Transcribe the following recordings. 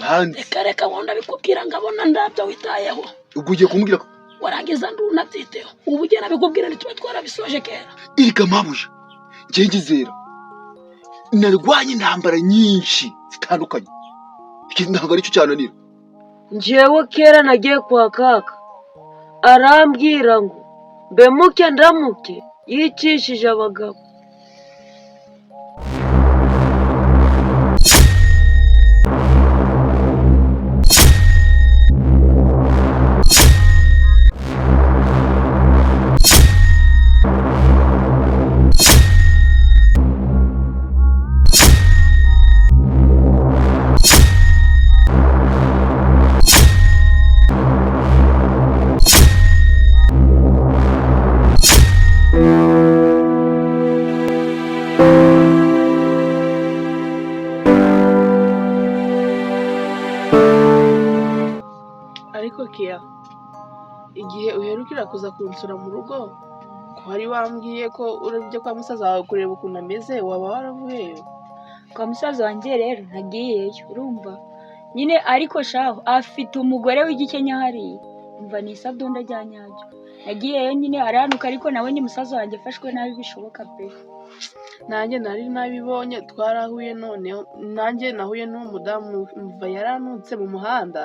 uranzi reka wonda bikubwira ngabona ndabyo witayeho ubwo ugiye kumbwira ko warangiza ndunabyiteho ubu ugena bikubwira ntitwe twarabisoje kera iriga mabuja ngiye ngizera narwanye intambara nyinshi zitandukanye ntabwo ari cyo cyananira njyewe kera nagiye kwa kaka arambwira ngo mbemuke ndamuke yicishije abagabo ariko kiya igihe uherukira kuza kunsura mu rugo ko wari wambwiye ko urabye kwa musaza wawe kureba ukuntu ameze waba waravuyeyo kwa musaza wanjye rero nagiyeyo urumva nyine ariko shaho afite umugore w'igikenya hariya umva ni isabdonda rya nyabyo nagiyeyo nyine aranuka ariko nabonye musaza wanjye afashwe nabi bishoboka pe nanjye nari nabibonye twarahuye noneho nanjye nahuye n'umudamu mva yaranutse mu muhanda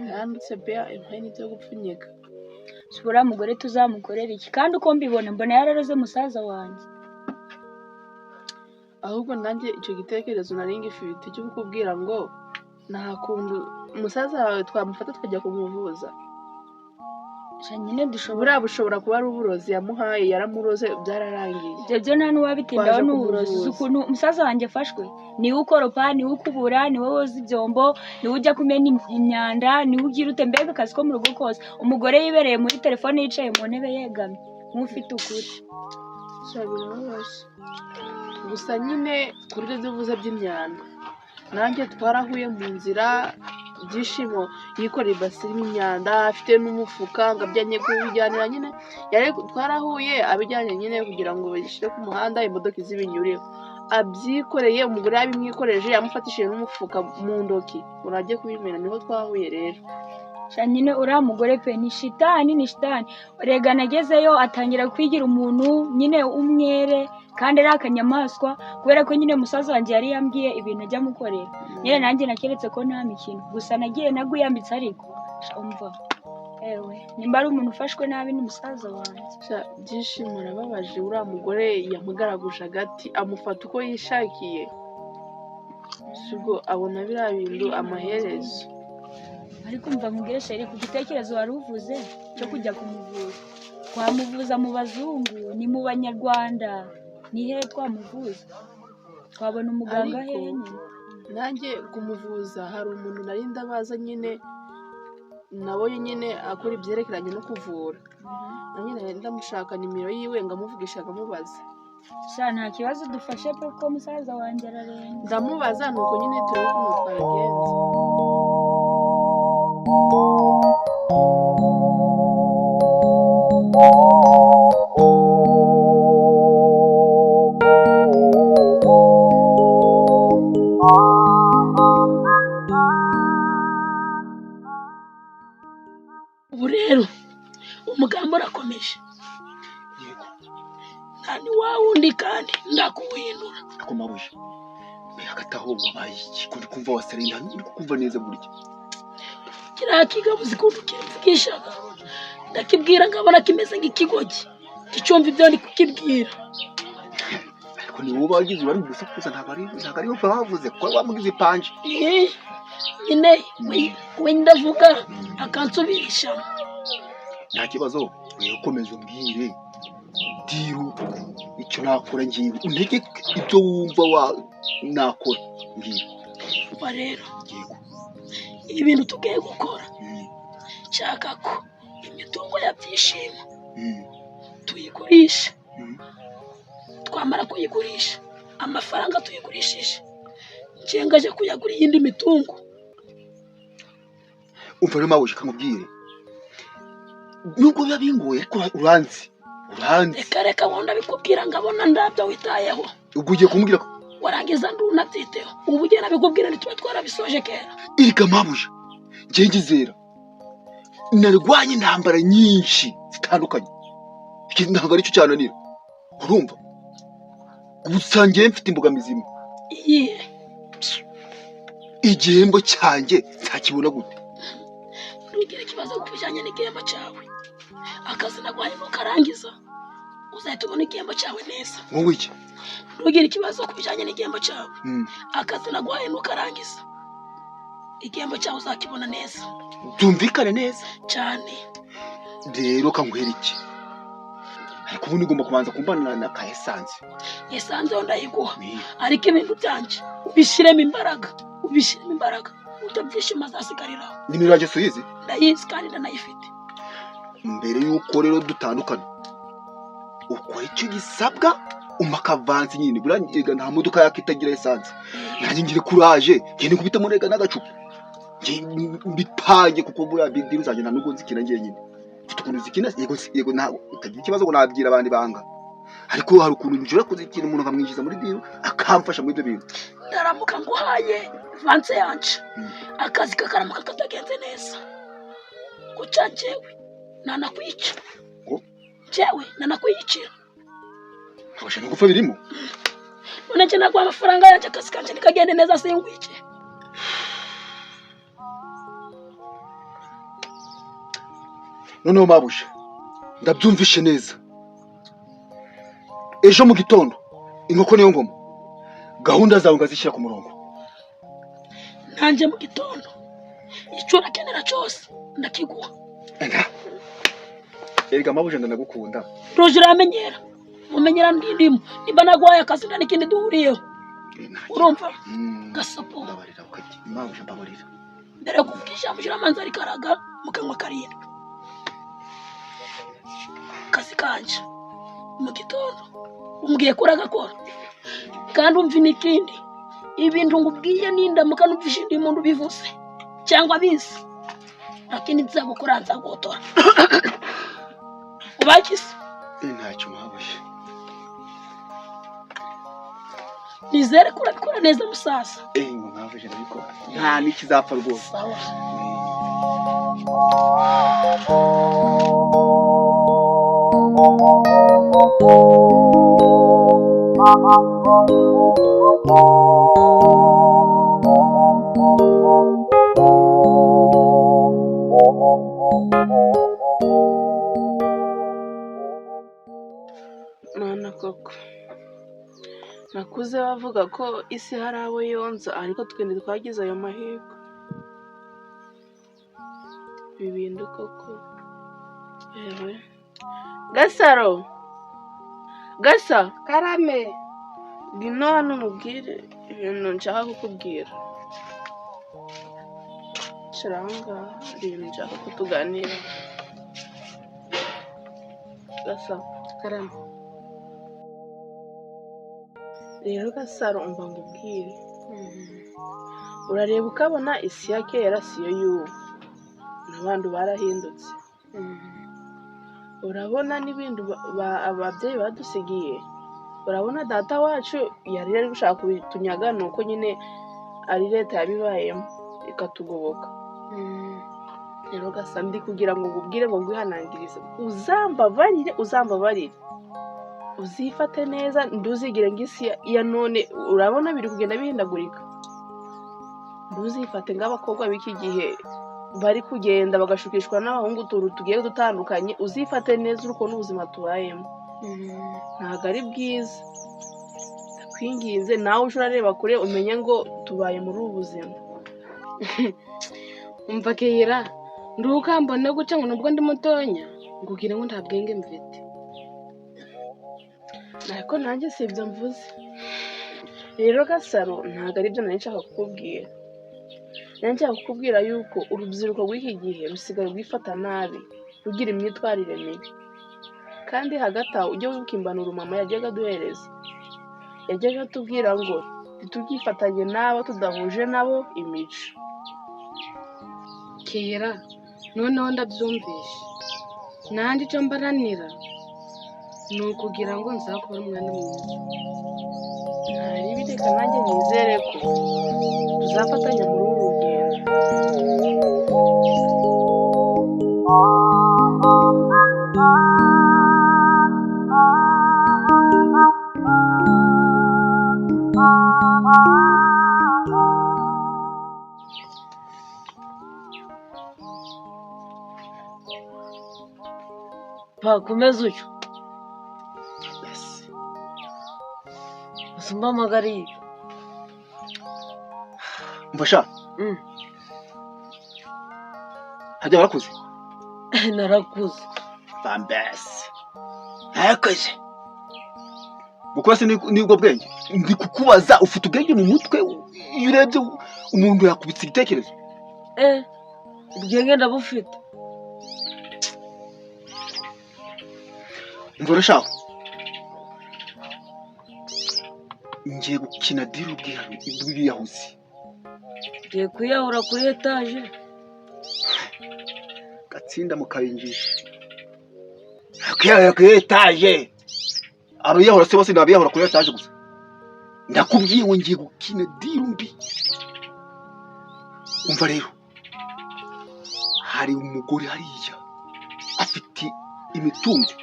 yandutse bea impani byo gupfunyika sura mugore tuzamukorera iki kandi uko mbibona mbona yararoze musaza wanjye ahubwo nanjye icyo gitekerezo nari ngifite cyo kukubwira ngo nta kuntu musaza wawe twamufata tukajya kumuvuza nyine dushobora bushobora kuba ari uburozi yamuhaye yaramuroze byararangiye ibyo nta n'uwabitindaho n'uburozi ukuntu umusaza wanjye afashwe niwe ukoropa niwe ukubura niwe woza ibyombo niwe ujya kumena imyanda niwe ugira ute mbega akazi ko mu rugo kose umugore yibereye muri telefone yicaye mu ntebe yegamye nk'ufite ukuri birababaje gusa nyine kuri ibyo bivuze by'imyanda nanjye twarahuye mu nzira byishimo yikorera ibasi y'imyanda afite n'umufuka ngo abyanye kubijyanira nyine yari twarahuye abijyanye nyine kugira ngo bashyire ku muhanda imodoka izibinyureho abyikoreye umugore yabimwikoreje yamufatishije n'umufuka mu ntoki urajye kubimena niho twahuye rero nyine uriya mugore pe ni shitani rega nagezeyo atangira kwigira umuntu nyine umwere kandi ari akanyamaswa kubera ko nyine musaza wanjye yari yambwiye ibintu ajya mukorera nyine nanjye nakeretse ko nta mikino gusa nagiye nagwiyambitse ariko umva ewe nimba ari umuntu ufashwe nabi ni musaza wanjye byishimo arababaje uriya mugore yamugaraguje agati amufata uko yishakiye ubwo abona biriya bintu amaherezo ariko mva mubwire sheri ku gitekerezo wari uvuze cyo kujya kumuvuza twamuvuza mu bazungu ni mu banyarwanda ni hehe twamuvuza twabona umuganga hehe nanjye kumuvuza hari umuntu nari ndabaza nyine nabonye nyine akora ibyerekeranye no kuvura nanjye nari ndamushaka nimero yiwe ngamuvugisha ngamubaza nta kibazo dufashe pe ko musaza wanjye ararembye ndamubaza nuko nyine turebe ukuntu twabigenza ubu rero umugambi urakomeje nta ni wa wundi kandi ndakuwuhindura ako mabuja hagataho wabaye iki kundi kumva wasarenda uri kumva neza burya kiriya kigabo zikuntu kimvugishaga ndakibwira nkabona kimeze nk'ikigogi gicumva ibyo ndi kukibwira ariko ni wowe wagize wari gusakuza ntabwo ari wowe bavuze ko wamugize panje nyine we ndavuga akansubirisha nta kibazo wewe komeza umbwire diru icyo nakora ngiye untege ibyo wumva nakora ngiye uba rero ibintu tugiye gukora nshaka ko imitungo ya Byishimo tuyigurisha twamara kuyigurisha amafaranga tuyigurishije ngengaje kuyagura iyindi mitungo umva rero mabuja kamubwire nubwo biba bingoye ariko uranzi reka wonda bikubwira ngabona ndabyo witayeho ubwo ugiye kumbwira ko warangiza ndunabyiteho ubu ugenda bikubwira ntituba twarabisoje kera. Erega mabuja ngengizera narwanye intambara nyinshi zitandukanye iki ntabwo aricyo cyananira urumva gusa ngiye mfite imbogamizi imwe iyihe igihembo cyanjye nzakibona gute ntugire ikibazo ku bijyanye n'igihembo cyawe akazi nagwanye ntukarangiza uzahita ubona igihembo cyawe neza wowe iki ntugire ikibazo ku bijyanye n'igihembo cyawe akazi nagwanye ntukarangiza igihembo cyawe uzakibona neza byumvikane neza cyane. rero kanguhera iki ariko ubu nigomba kubanza kumbana na ka esanse yo ndayiguha ariko ibintu byanje ubishyiremo imbaraga utabyishima azasigariraho. nimero yanjye suyizi ndayizi kandi ndanayifite. mbere y'uko rero dutandukana ukora icyo gisabwa umakavansi nyine buranga nta modoka yakitagira esanse nanjye ngire kuraje ngende kubitamo rega n'agacupa mbipange kuko buriya bindi uzagenda nubwo nzikina ngiye nyine mfite ukuntu zikina yego ntabwo utagira ikibazo ngo nabwira abandi banga ariko hari ukuntu nshobora kuzikina umuntu akamwinjiza muri diro akamfasha muri ibyo bintu. ndaramuka nguhaye vanse yanje akazi kakaramuka katagenze neza guca njyewe nanakwiyicira abasha no gupfa birimo none nje nagwa amafaranga yanjye akazi kanje nikagende neza singwike. noneho mabusha ndabyumvishe neza ejo mu gitondo inkoko niyo ngoma gahunda zawe ngazishyira ku murongo nanjye mu gitondo icyo urakenera cyose ndakiguha. erega mabusha ndanagukunda roje uramenyera mumenyera ndindimo niba nagwaye akazi nda n'ikindi duhuriyeho urumva gasapo ndabarira ukati mabusha mbabarira mbere yo kuvuga ijambo uramanza rikaraga mu kanwa karindwi. akazi kanje mu gitondo umbwiye ko uragakora kandi umva n'ikindi ibintu ngubwiye nindamuka numvishe indi muntu bivuze cyangwa bizi lakini nzagukora nzagotora ubakise ntacyo mabusha nizere ko urabikora neza musaza. ngo mabusha ndabikora nta n'ikizapfa rwose. sawa Mana koko nakuze bavuga ko isi hari abo yonza ariko twende twagize ayo mahirwe bibindi koko. Ewe Gasaro Gasa karame ngino hano mubwire ibintu nshaka kukubwira. Shiranga ibintu nshaka kutuganira. Gasa karame rero Gasaro umva ngubwire urareba ukabona isi ya kera siyo y'ubu n'abandi barahindutse. urabona n'ibintu ababyeyi badusigiye. urabona data wacu yari ari gushaka kubitunyaga nuko nyine ari leta yabibayemo ikatugoboka. rero Gasa ndi kugira ngo ngubwire ngo ngwihanangirize uzambabarire uzifate neza nduzigire ngisi ya none urabona biri kugenda bihindagurika. nduzifate ng'abakobwa b'iki gihe bari kugenda bagashukishwa n'abahungu tugiye dutandukanye. uzifate neza uruko n'ubuzima tubayemo ntabwo ari bwiza. ndakwinginze nawe uje urareba kure umenye ngo tubaye muri ubu buzima. umva kera nduka mbone guca ngo nubwo ndi mutonya ngugire ngo nta bwenge mfite. ariko nanjye si ibyo mvuze. rero Gasaro ntabwo ari byo nari nshaka kukubwira. nari nshaka kukubwira yuko urubyiruko rw'iki gihe rusigaye rwifata nabi rugira imyitwarire mibi. kandi hagati aho ujye wibuka impanuro mama yajyaga aduhereza. yajyaga atubwira ngo ntitubyifatanye n'abo tudahuje nabo imico. kera noneho ndabyumvishe nanjye icyo mbaranira ni ukugira ngo nzakubone umwana mwiza. ntari reka nanjye nizere ko tuzafatanya muri uru rugendo. Komeza utyo usumba amagari mfasha hajya warakuze narakuze bambese narakuze gukora se nibwo bwenge ndi kukubaza ufite ubwenge mu mutwe iyo urebye umuntu yakubitse igitekerezo ubwenge ndabufite Mvura shaho ngiye gukina diri ubwiyahuzi ngiye kwiyahura kuri etaje gatsinda mukayinjisha kwiyahura kuri etaje abiyahura se bose nabiyahura kuri etaje gusa ndakubwiye ngo ngiye gukina diri mbi umva rero hari umugore hariya afite imitungo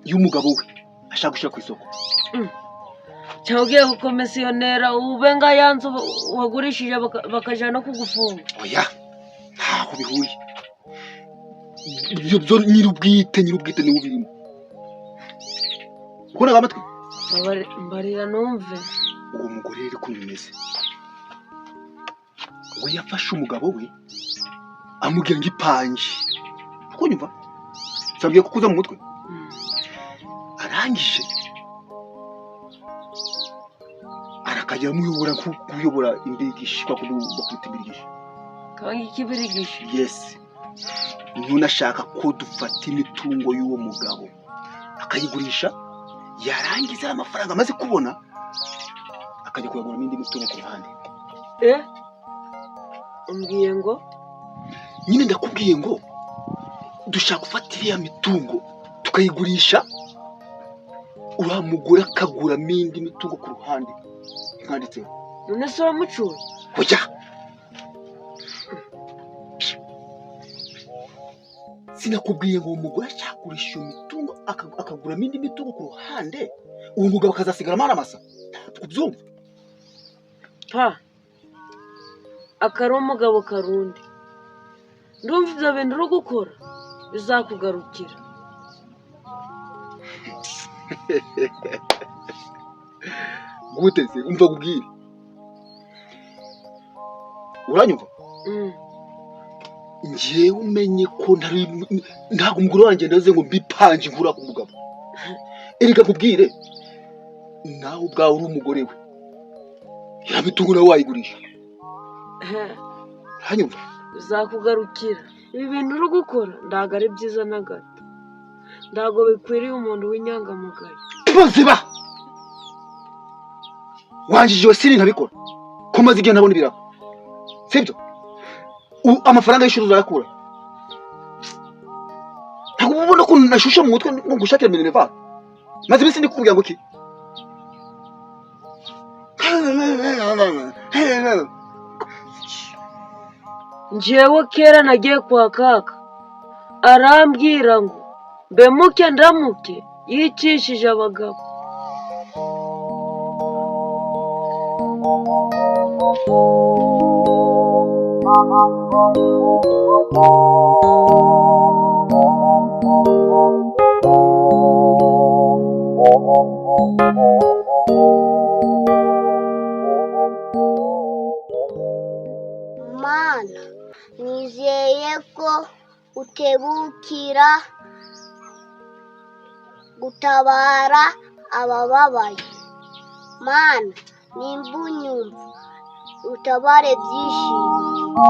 y'umugabo we ashaka gushira ku isoko cyangwa ugiye gukomisiyonera ube nga yanzu wagurishije bakajana no kugufunga oya ntaho bihuye ibyo byo nyirubwite niwe birimo ukora amatwi mbarira numve uwo mugore rero ko bimeze we yafashe umugabo we amubwira ngo ipanje kunyumva sabye kukuza mu mutwe arangije arakajya muyobora imbigisha bakubita imbigisha kandi ikibirigisha yes ntunashaka ko dufata imitungo y'uwo mugabo akayigurisha yarangiza amafaranga amaze kubona akajya kuyagura indi mitungo ku ruhande umbwiye ngo nyine ndakubwiye ngo dushaka gufata iriya mitungo tukayigurisha uriya mugore akaguramo indi mitungo ku ruhande nkanditseho none se uramucuye oya sinakubwiye ngo uwo mugore ashakurisha iyo mitungo akaguramo indi mitungo ku ruhande uwo mugabo akazasigaramo aramasa kubyumva akari umugabo karundi ndumva ibyo bintu uri gukora bizakugarukira gute se umva kubwira uranyumva ngiye umenye ko ntabwo umugore wanjye ndaze ngo mbipanje inkura ku mugabo erega nkubwire nawe ubwawe uri umugore we yabitungo nawe wayigurisha uranyumva bizakugarukira ibi bintu uri gukora ntabwo ari byiza na gato ntabwo bikwiriye umuntu w'inyangamugayo ziba wanjije iyo siri ntabikora ko maze igihe ntabona ibirabo sibyo amafaranga y'ishuri uzayakura ntabwo ubona ko nashushe mu mutwe ngo ngushakire minerval maze iminsi ndi kukubwira ngo iki njyewe kera nagiye kwa kaka arambwira ngo mbemuke ndamuke yicishije abagabo Mana, nizeye ko utebukira gutabara abababaye. Mana, nimba unyumva utabare byishimo.